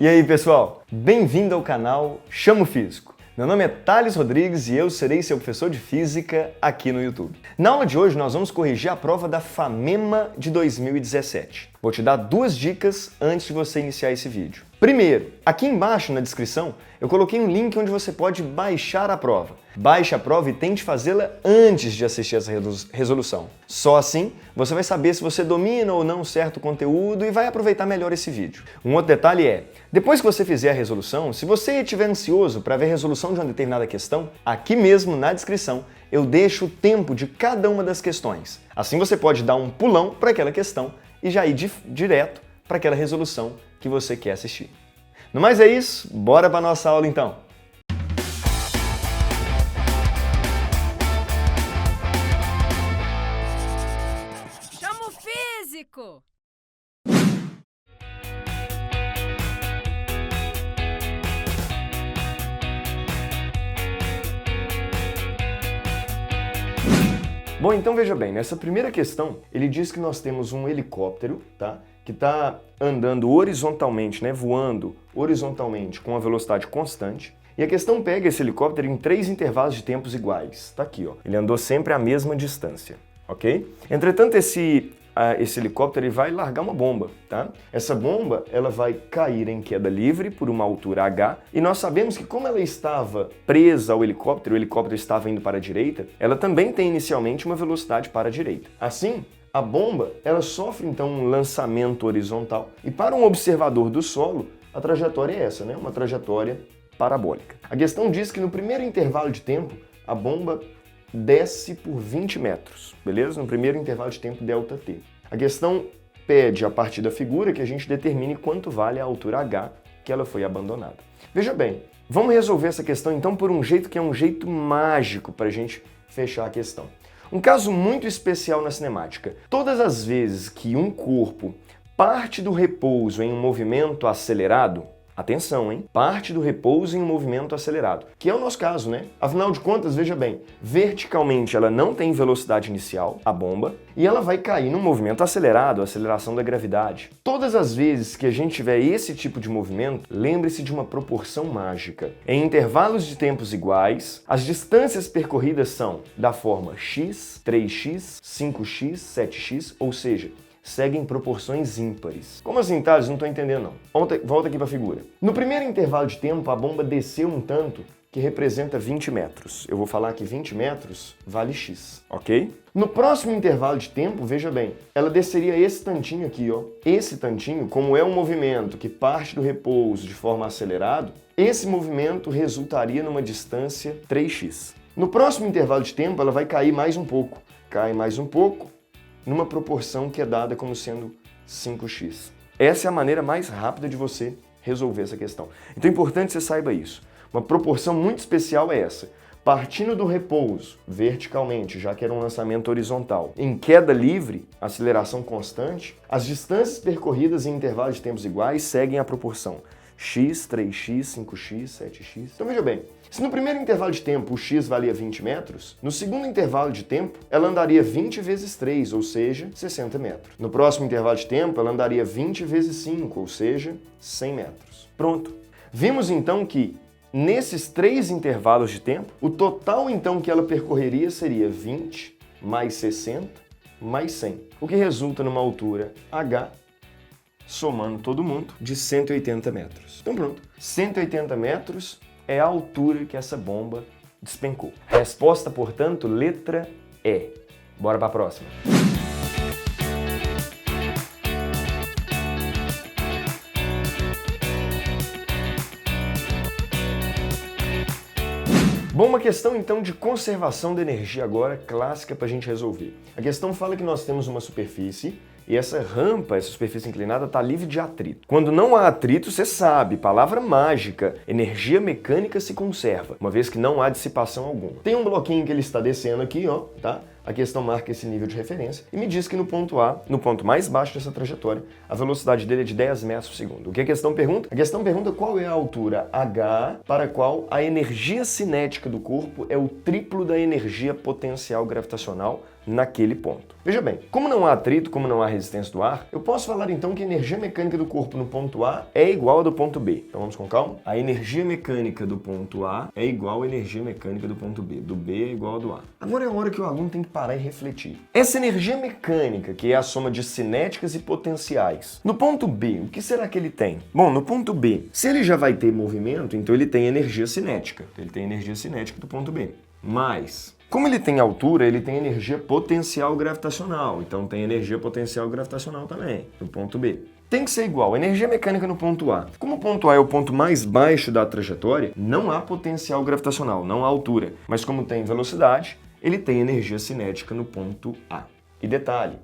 E aí, pessoal? Bem-vindo ao canal Chamo Físico. Meu nome é Thales Rodrigues e eu serei seu professor de Física aqui no YouTube. Na aula de hoje nós vamos corrigir a prova da FAMEMA de 2017. Vou te dar duas dicas antes de você iniciar esse vídeo. Primeiro, aqui embaixo na descrição eu coloquei um link onde você pode baixar a prova. Baixe a prova e tente fazê-la antes de assistir essa resolução. Só assim você vai saber se você domina ou não certo conteúdo e vai aproveitar melhor esse vídeo. Um outro detalhe é, depois que você fizer a resolução, se você estiver ansioso para ver a resolução de uma determinada questão, aqui mesmo na descrição eu deixo o tempo de cada uma das questões. Assim você pode dar um pulão para aquela questão e já ir direto para aquela resolução que você quer assistir. No mais é isso, bora para a nossa aula então! Chamo Físico! Bom, então veja bem, nessa primeira questão, ele diz que nós temos um helicóptero, tá? Que está andando horizontalmente, né? Voando horizontalmente com uma velocidade constante. E a questão pega esse helicóptero em 3 intervalos de tempos iguais. Tá aqui, ó. Ele andou sempre a mesma distância, ok? Entretanto, esse helicóptero ele vai largar uma bomba, tá? Essa bomba ela vai cair em queda livre por uma altura h e nós sabemos que como ela estava presa ao helicóptero, o helicóptero estava indo para a direita, ela também tem inicialmente uma velocidade para a direita. Assim, a bomba ela sofre então um lançamento horizontal e para um observador do solo, a trajetória é essa, né? Uma trajetória parabólica. A questão diz que no primeiro intervalo de tempo, a bomba desce por 20 metros, beleza? No primeiro intervalo de tempo ΔT. A questão pede, a partir da figura, que a gente determine quanto vale a altura h que ela foi abandonada. Veja bem, vamos resolver essa questão então por um jeito que é um jeito mágico para a gente fechar a questão. Um caso muito especial na cinemática. Todas as vezes que um corpo parte do repouso em um movimento acelerado, atenção, hein? Parte do repouso em um movimento acelerado, que é o nosso caso, né? Afinal de contas, veja bem, verticalmente ela não tem velocidade inicial, a bomba, e ela vai cair num movimento acelerado, a aceleração da gravidade. Todas as vezes que a gente tiver esse tipo de movimento, lembre-se de uma proporção mágica. Em intervalos de tempos iguais, as distâncias percorridas são da forma x, 3x, 5x, 7x, ou seja, seguem proporções ímpares. Como assim, Thales? Não estou entendendo não. Volta aqui para a figura. No primeiro intervalo de tempo, a bomba desceu um tanto que representa 20 metros. Eu vou falar que 20 metros vale x, ok? No próximo intervalo de tempo, veja bem, ela desceria esse tantinho aqui, ó. Esse tantinho, como é um movimento que parte do repouso de forma acelerada, esse movimento resultaria numa distância 3x. No próximo intervalo de tempo, ela vai cair mais um pouco. Cai mais um pouco, numa proporção que é dada como sendo 5x. Essa é a maneira mais rápida de você resolver essa questão. Então é importante que você saiba isso. Uma proporção muito especial é essa. Partindo do repouso, verticalmente, já que era um lançamento horizontal, em queda livre, aceleração constante, as distâncias percorridas em intervalos de tempos iguais seguem a proporção x, 3x, 5x, 7x. Então veja bem, se no primeiro intervalo de tempo o x valia 20 metros, no segundo intervalo de tempo ela andaria 20 vezes 3, ou seja, 60 metros. No próximo intervalo de tempo ela andaria 20 vezes 5, ou seja, 100 metros. Pronto. Vimos então que nesses 3 intervalos de tempo, o total então que ela percorreria seria 20 mais 60 mais 100, o que resulta numa altura h, somando todo mundo, de 180 metros. Então pronto, 180 metros é a altura que essa bomba despencou. Resposta, portanto, letra E. Bora para a próxima. Bom, uma questão então de conservação de energia agora, clássica para a gente resolver. A questão fala que nós temos uma superfície e essa rampa, essa superfície inclinada, está livre de atrito. Quando não há atrito, você sabe, palavra mágica, energia mecânica se conserva, uma vez que não há dissipação alguma. Tem um bloquinho que ele está descendo aqui, ó, tá? A questão marca esse nível de referência e me diz que no ponto A, no ponto mais baixo dessa trajetória, a velocidade dele é de 10 metros por segundo. O que a questão pergunta? A questão pergunta qual é a altura h para a qual a energia cinética do corpo é o triplo da energia potencial gravitacional naquele ponto. Veja bem, como não há atrito, como não há resistência do ar, eu posso falar então que a energia mecânica do corpo no ponto A é igual à do ponto B. Então vamos com calma? A energia mecânica do ponto A é igual à energia mecânica do ponto B. Do B é igual ao do A. Agora é a hora que o aluno tem que parar e refletir. Essa energia mecânica, que é a soma de cinéticas e potenciais, no ponto B, o que será que ele tem? Bom, no ponto B, se ele já vai ter movimento, então ele tem energia cinética. Ele tem energia cinética do ponto B. Mas, como ele tem altura, ele tem energia potencial gravitacional. Então tem energia potencial gravitacional também, no ponto B. Tem que ser igual, energia mecânica no ponto A. Como o ponto A é o ponto mais baixo da trajetória, não há potencial gravitacional, não há altura. Mas como tem velocidade, ele tem energia cinética no ponto A. E detalhe,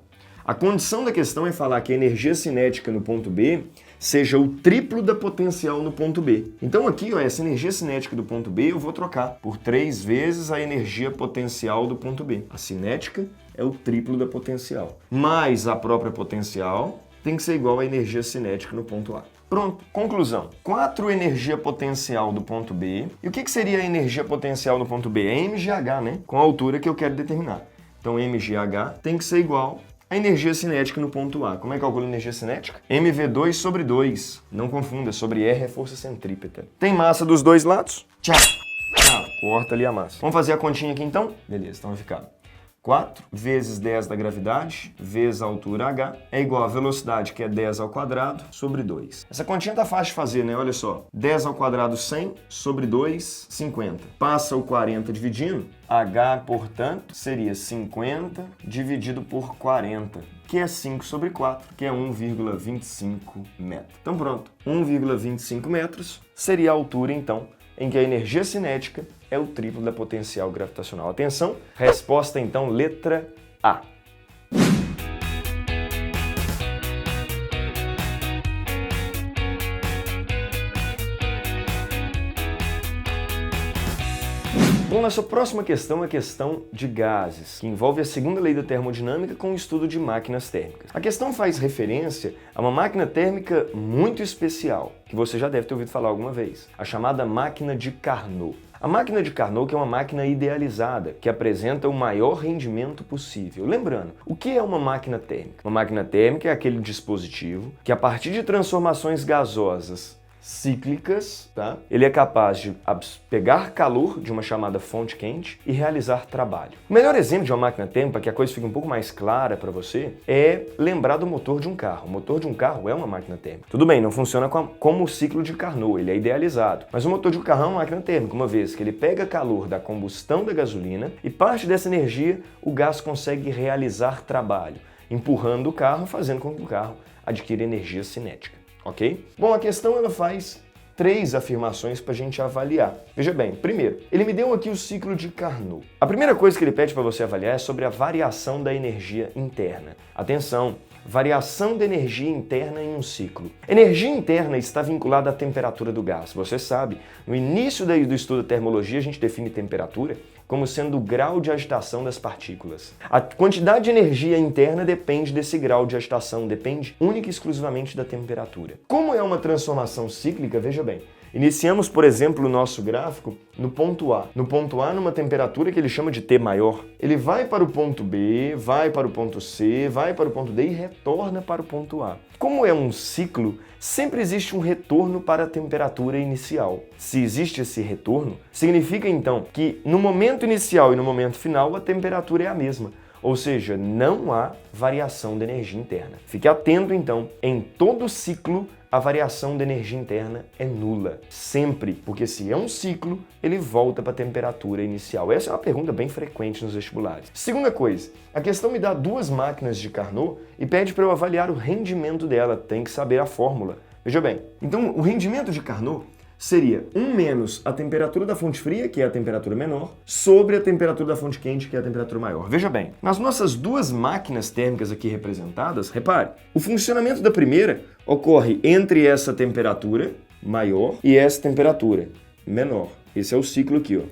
a condição da questão é falar que a energia cinética no ponto B seja o triplo da potencial no ponto B. Então aqui, ó, essa energia cinética do ponto B eu vou trocar por 3 vezes a energia potencial do ponto B. A cinética é o triplo da potencial, mais a própria potencial tem que ser igual à energia cinética no ponto A. Pronto, conclusão. 4 energia potencial do ponto B. E o que seria a energia potencial no ponto B? É mgh, né? Com a altura que eu quero determinar. Então mgh tem que ser igual a energia cinética no ponto A. Como é que calcula a energia cinética? mv2 sobre 2. Não confunda, sobre R é força centrípeta. Tem massa dos dois lados? Tchau. Tchau. Corta ali a massa. Vamos fazer a continha aqui então? Beleza, então vai ficar 4 vezes 10 da gravidade, vezes a altura h, é igual a velocidade, que é 10 ao quadrado, sobre 2. Essa continha tá fácil de fazer, né? Olha só. 10 ao quadrado, 100, sobre 2, 50. Passa o 40 dividindo, h, portanto, seria 50 dividido por 40, que é 5 sobre 4, que é 1,25 metros. Então pronto, 1,25 metros seria a altura, então, em que a energia cinética é o triplo da potencial gravitacional. Atenção, resposta então, letra A. Bom, nossa próxima questão é a questão de gases, que envolve a segunda lei da termodinâmica com o estudo de máquinas térmicas. A questão faz referência a uma máquina térmica muito especial, que você já deve ter ouvido falar alguma vez, a chamada máquina de Carnot. A máquina de Carnot que é uma máquina idealizada, que apresenta o maior rendimento possível. Lembrando, o que é uma máquina térmica? Uma máquina térmica é aquele dispositivo que, a partir de transformações gasosas cíclicas, tá? Ele é capaz de pegar calor de uma chamada fonte quente e realizar trabalho. O melhor exemplo de uma máquina térmica, para que a coisa fique um pouco mais clara para você, é lembrar do motor de um carro. O motor de um carro é uma máquina térmica. Tudo bem, não funciona como o ciclo de Carnot, ele é idealizado. Mas o motor de um carro é uma máquina térmica, uma vez que ele pega calor da combustão da gasolina e parte dessa energia o gás consegue realizar trabalho, empurrando o carro, fazendo com que o carro adquira energia cinética. Ok? Bom, a questão ela faz 3 afirmações para a gente avaliar. Veja bem, primeiro, ele me deu aqui o ciclo de Carnot. A primeira coisa que ele pede para você avaliar é sobre a variação da energia interna. Atenção! Variação da energia interna em um ciclo. Energia interna está vinculada à temperatura do gás. Você sabe, no início do estudo da termologia, a gente define temperatura como sendo o grau de agitação das partículas. A quantidade de energia interna depende desse grau de agitação, depende única e exclusivamente da temperatura. Como é uma transformação cíclica, veja bem, iniciamos, por exemplo, o nosso gráfico no ponto A. No ponto A, numa temperatura que ele chama de T maior. Ele vai para o ponto B, vai para o ponto C, vai para o ponto D e retorna para o ponto A. Como é um ciclo, sempre existe um retorno para a temperatura inicial. Se existe esse retorno, significa então que no momento inicial e no momento final a temperatura é a mesma. Ou seja, não há variação da energia interna. Fique atento então, em todo ciclo a variação da energia interna é nula. Sempre, porque se é um ciclo, ele volta para a temperatura inicial. Essa é uma pergunta bem frequente nos vestibulares. Segunda coisa, a questão me dá 2 máquinas de Carnot e pede para eu avaliar o rendimento dela. Tem que saber a fórmula. Veja bem, então o rendimento de Carnot seria 1 menos a temperatura da fonte fria, que é a temperatura menor, sobre a temperatura da fonte quente, que é a temperatura maior. Veja bem, nas nossas 2 máquinas térmicas aqui representadas, repare, o funcionamento da primeira ocorre entre essa temperatura maior e essa temperatura menor. Esse é o ciclo aqui, ó.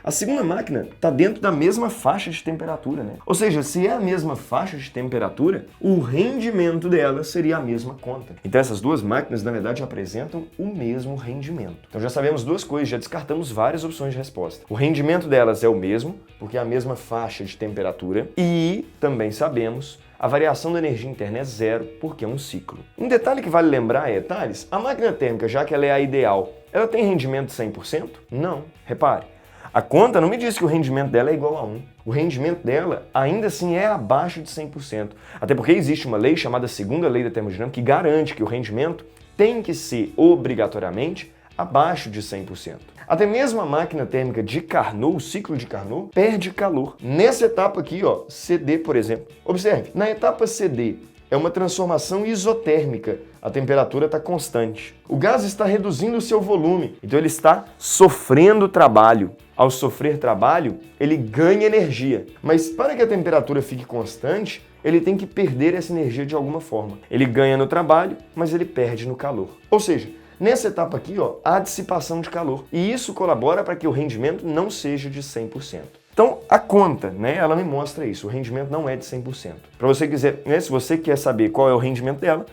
A segunda máquina está dentro da mesma faixa de temperatura, né? Ou seja, se é a mesma faixa de temperatura, o rendimento dela seria a mesma conta. Então essas duas máquinas, na verdade, apresentam o mesmo rendimento. Então já sabemos duas coisas, já descartamos várias opções de resposta. O rendimento delas é o mesmo, porque é a mesma faixa de temperatura, e também sabemos a variação da energia interna é zero, porque é um ciclo. Um detalhe que vale lembrar é, Thales, a máquina térmica, já que ela é a ideal, ela tem rendimento de 100%? Não. Repare, a conta não me diz que o rendimento dela é igual a 1. O rendimento dela ainda assim é abaixo de 100%. Até porque existe uma lei chamada segunda lei da termodinâmica que garante que o rendimento tem que ser obrigatoriamente abaixo de 100%. Até mesmo a máquina térmica de Carnot, o ciclo de Carnot, perde calor. Nessa etapa aqui, ó, CD, por exemplo. Observe, na etapa CD é uma transformação isotérmica. A temperatura está constante. O gás está reduzindo o seu volume, então ele está sofrendo trabalho. Ao sofrer trabalho, ele ganha energia. Mas para que a temperatura fique constante, ele tem que perder essa energia de alguma forma. Ele ganha no trabalho, mas ele perde no calor. Ou seja, nessa etapa aqui, ó, há dissipação de calor. E isso colabora para que o rendimento não seja de 100%. Então, a conta, né, ela me mostra isso. O rendimento não é de 100%. Para você quiser, né, se você quer saber qual é o rendimento dela,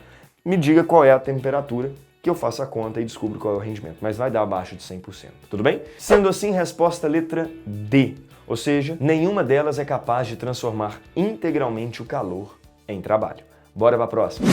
me diga qual é a temperatura que eu faço a conta e descubro qual é o rendimento. Mas vai dar abaixo de 100%. Tudo bem? Sendo assim, resposta letra D. Ou seja, nenhuma delas é capaz de transformar integralmente o calor em trabalho. Bora para a próxima.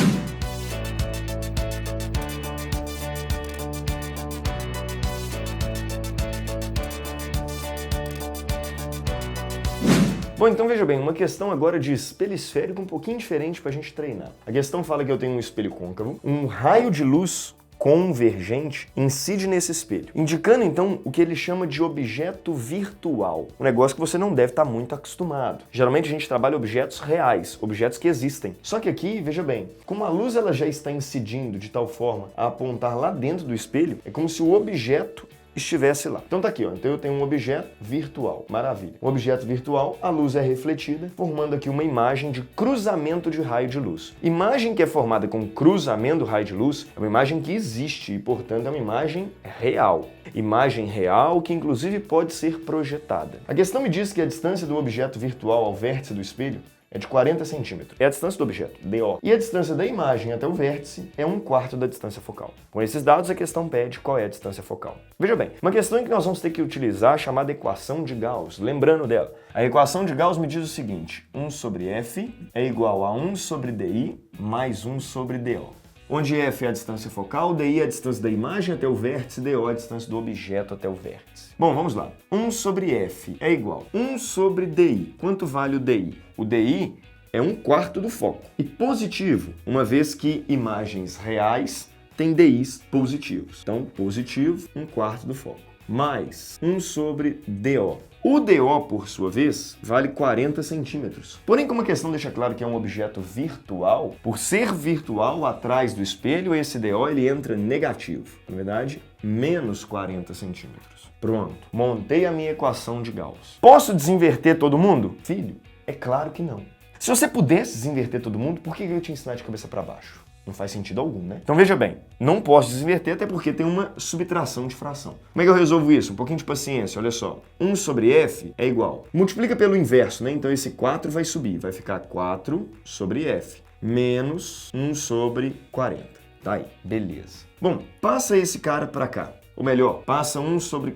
Bom, então veja bem, uma questão agora de espelho esférico um pouquinho diferente para a gente treinar. A questão fala que eu tenho um espelho côncavo, um raio de luz convergente incide nesse espelho, indicando então o que ele chama de objeto virtual, um negócio que você não deve estar muito acostumado. Geralmente a gente trabalha objetos reais, objetos que existem. Só que aqui, veja bem, como a luz ela já está incidindo de tal forma a apontar lá dentro do espelho, é como se o objeto estivesse lá. Então tá aqui, ó. Então eu tenho um objeto virtual. Maravilha. Um objeto virtual, a luz é refletida, formando aqui uma imagem de cruzamento de raio de luz. Imagem que é formada com cruzamento do raio de luz é uma imagem que existe e, portanto, é uma imagem real. Imagem real que, inclusive, pode ser projetada. A questão me diz que a distância do objeto virtual ao vértice do espelho é de 40 centímetros. É a distância do objeto, DO. E a distância da imagem até o vértice é 1/4 da distância focal. Com esses dados, a questão pede qual é a distância focal. Veja bem, uma questão em que nós vamos ter que utilizar a chamada equação de Gauss. Lembrando dela, a equação de Gauss me diz o seguinte: 1 sobre F é igual a 1 sobre DI mais 1 sobre DO. Onde F é a distância focal, DI é a distância da imagem até o vértice, DO é a distância do objeto até o vértice. Bom, vamos lá. 1 sobre F é igual a 1 sobre DI. Quanto vale o DI? O DI é 1/4 do foco. E positivo, uma vez que imagens reais têm DIs positivos. Então, positivo, 1/4 do foco. Mais 1 sobre DO. O DO, por sua vez, vale 40 centímetros. Porém, como a questão deixa claro que é um objeto virtual, por ser virtual, atrás do espelho, esse DO ele entra negativo. Na verdade, menos 40 centímetros. Pronto, montei a minha equação de Gauss. Posso desinverter todo mundo? Filho, é claro que não. Se você pudesse desinverter todo mundo, por que eu te ensinar de cabeça para baixo? Não faz sentido algum, né? Então veja bem, não posso desinverter até porque tem uma subtração de fração. Como é que eu resolvo isso? Um pouquinho de paciência, olha só. 1 sobre F é igual. Multiplica pelo inverso, né? Então esse 4 vai subir, vai ficar 4 sobre F, menos 1 sobre 40. Tá aí, beleza. Bom, passa esse cara para cá. Ou melhor, passa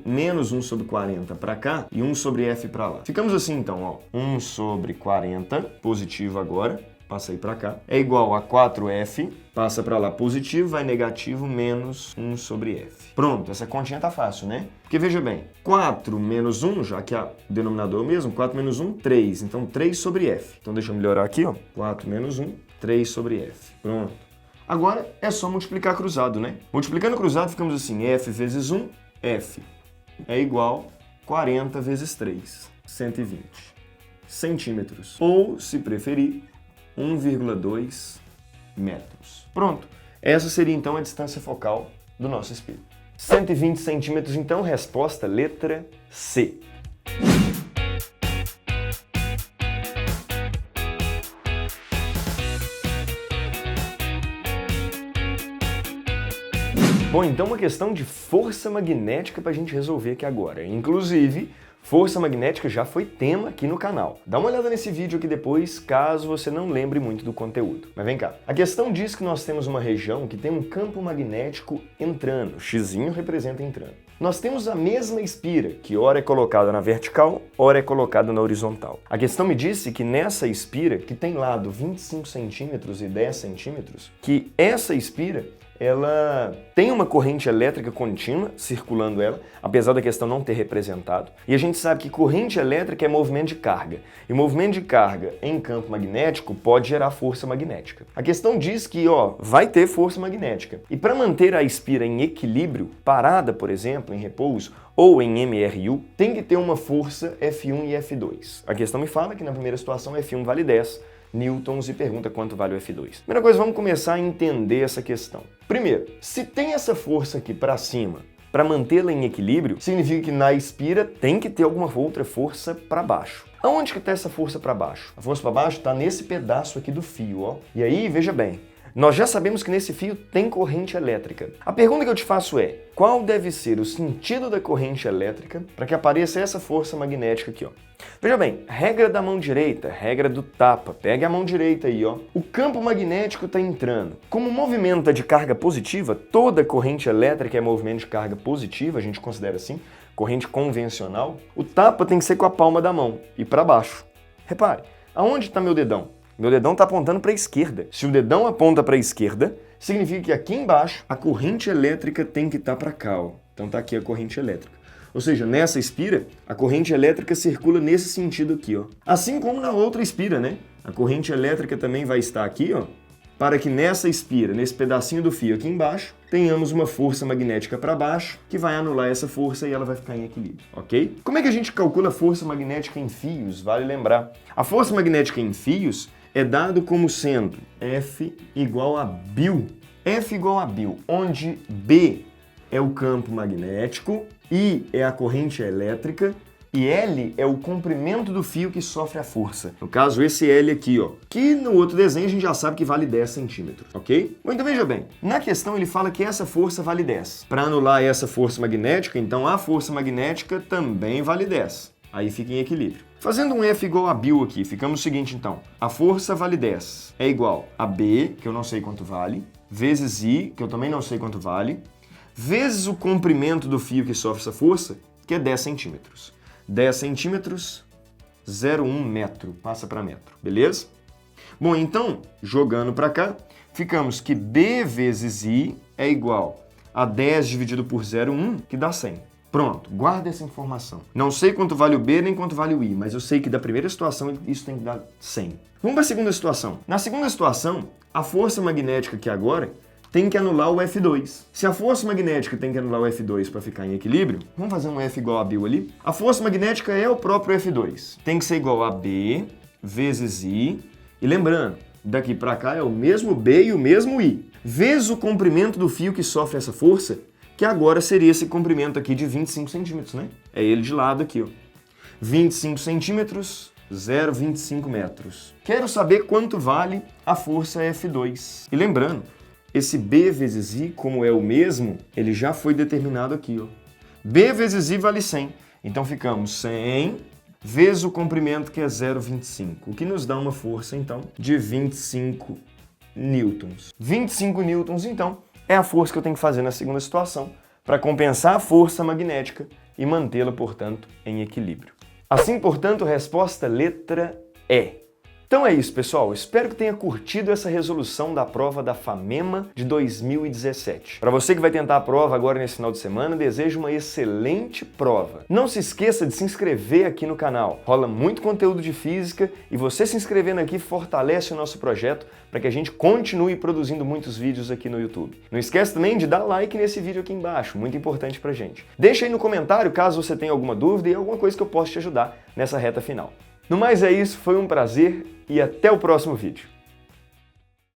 menos 1 sobre 40 para cá e 1 sobre F para lá. Ficamos assim então, ó. 1 sobre 40, positivo agora. Passa aí para cá, é igual a 4F, passa para lá positivo, vai negativo, menos 1 sobre F. Pronto, essa continha tá fácil, né? Porque veja bem, 4 menos 1, já que o denominador é o mesmo, 4 menos 1, 3. Então 3 sobre F. Então deixa eu melhorar aqui, ó. 4 menos 1, 3 sobre F. Pronto. Agora é só multiplicar cruzado, né? Multiplicando cruzado ficamos assim, F vezes 1, F é igual a 40 vezes 3, 120 centímetros. Ou, se preferir, 1,2 metros. Pronto. Essa seria então a distância focal do nosso espelho. 120 centímetros, então, resposta letra C. Bom, então uma questão de força magnética para a gente resolver aqui agora. Inclusive, Força magnética já foi tema aqui no canal. Dá uma olhada nesse vídeo aqui depois, caso você não lembre muito do conteúdo. Mas vem cá. A questão diz que nós temos uma região que tem um campo magnético entrando. O xizinho representa entrando. Nós temos a mesma espira, que ora é colocada na vertical, ora é colocada na horizontal. A questão me disse que nessa espira, que tem lado 25 centímetros e 10 centímetros, que essa espira ela tem uma corrente elétrica contínua circulando ela, apesar da questão não ter representado. E a gente sabe que corrente elétrica é movimento de carga. E movimento de carga em campo magnético pode gerar força magnética. A questão diz que, vai ter força magnética. E para manter a espira em equilíbrio, parada, por exemplo, em repouso, ou em MRU, tem que ter uma força F1 e F2. A questão me fala que na primeira situação F1 vale 10 newtons e pergunta quanto vale o F2. Primeira coisa, vamos começar a entender essa questão. Primeiro, se tem essa força aqui para cima, para mantê-la em equilíbrio, significa que na espira tem que ter alguma outra força para baixo. Aonde que está essa força para baixo? A força para baixo está nesse pedaço aqui do fio, E aí, veja bem, nós já sabemos que nesse fio tem corrente elétrica. A pergunta que eu te faço é, qual deve ser o sentido da corrente elétrica para que apareça essa força magnética aqui, Veja bem, regra da mão direita, regra do tapa. Pega a mão direita aí, O campo magnético está entrando. Como o movimento é de carga positiva, toda corrente elétrica é movimento de carga positiva, a gente considera assim, corrente convencional, o tapa tem que ser com a palma da mão e para baixo. Repare, aonde está meu dedão? Meu dedão está apontando para a esquerda. Se o dedão aponta para a esquerda, significa que aqui embaixo a corrente elétrica tem que estar para cá, Então está aqui a corrente elétrica. Ou seja, nessa espira, a corrente elétrica circula nesse sentido aqui, Assim como na outra espira, né? A corrente elétrica também vai estar aqui, para que nessa espira, nesse pedacinho do fio aqui embaixo, tenhamos uma força magnética para baixo, que vai anular essa força e ela vai ficar em equilíbrio, ok? Como é que a gente calcula a força magnética em fios? Vale lembrar. A força magnética em fios é dado como sendo F igual a Bill. F igual a Bill, onde B é o campo magnético, I é a corrente elétrica e L é o comprimento do fio que sofre a força. No caso, esse L aqui, que no outro desenho a gente já sabe que vale 10 centímetros, ok? Bom, então veja bem, na questão ele fala que essa força vale 10. Para anular essa força magnética, então a força magnética também vale 10. Aí fica em equilíbrio. Fazendo um F igual a Bill aqui, ficamos o seguinte então. A força vale 10. É igual a B, que eu não sei quanto vale, vezes I, que eu também não sei quanto vale, vezes o comprimento do fio que sofre essa força, que é 10 centímetros. 10 centímetros, 0,1 metro. Passa para metro, beleza? Bom, então, jogando para cá, ficamos que B vezes I é igual a 10 dividido por 0,1, que dá 100. Pronto, guarda essa informação. Não sei quanto vale o B nem quanto vale o I, mas eu sei que da primeira situação isso tem que dar 100. Vamos para a segunda situação. Na segunda situação, a força magnética aqui agora tem que anular o F2. Se a força magnética tem que anular o F2 para ficar em equilíbrio, vamos fazer um F igual a Bill ali. A força magnética é o próprio F2. Tem que ser igual a B vezes I. E lembrando, daqui para cá é o mesmo B e o mesmo I. Vezes o comprimento do fio que sofre essa força, que agora seria esse comprimento aqui de 25 centímetros, né? É ele de lado aqui, 25 centímetros, 0,25 metros. Quero saber quanto vale a força F2. E lembrando, esse B vezes I, como é o mesmo, ele já foi determinado aqui, B vezes I vale 100. Então ficamos 100 vezes o comprimento, que é 0,25, o que nos dá uma força, então, de 25 newtons. 25 newtons, então, é a força que eu tenho que fazer na segunda situação para compensar a força magnética e mantê-la, portanto, em equilíbrio. Assim, portanto, resposta letra E. Então é isso, pessoal. Espero que tenha curtido essa resolução da prova da FAMEMA de 2017. Para você que vai tentar a prova agora nesse final de semana, desejo uma excelente prova. Não se esqueça de se inscrever aqui no canal. Rola muito conteúdo de física e você se inscrevendo aqui fortalece o nosso projeto para que a gente continue produzindo muitos vídeos aqui no YouTube. Não esquece também de dar like nesse vídeo aqui embaixo, muito importante pra gente. Deixa aí no comentário caso você tenha alguma dúvida e alguma coisa que eu possa te ajudar nessa reta final. No mais é isso, foi um prazer e até o próximo vídeo.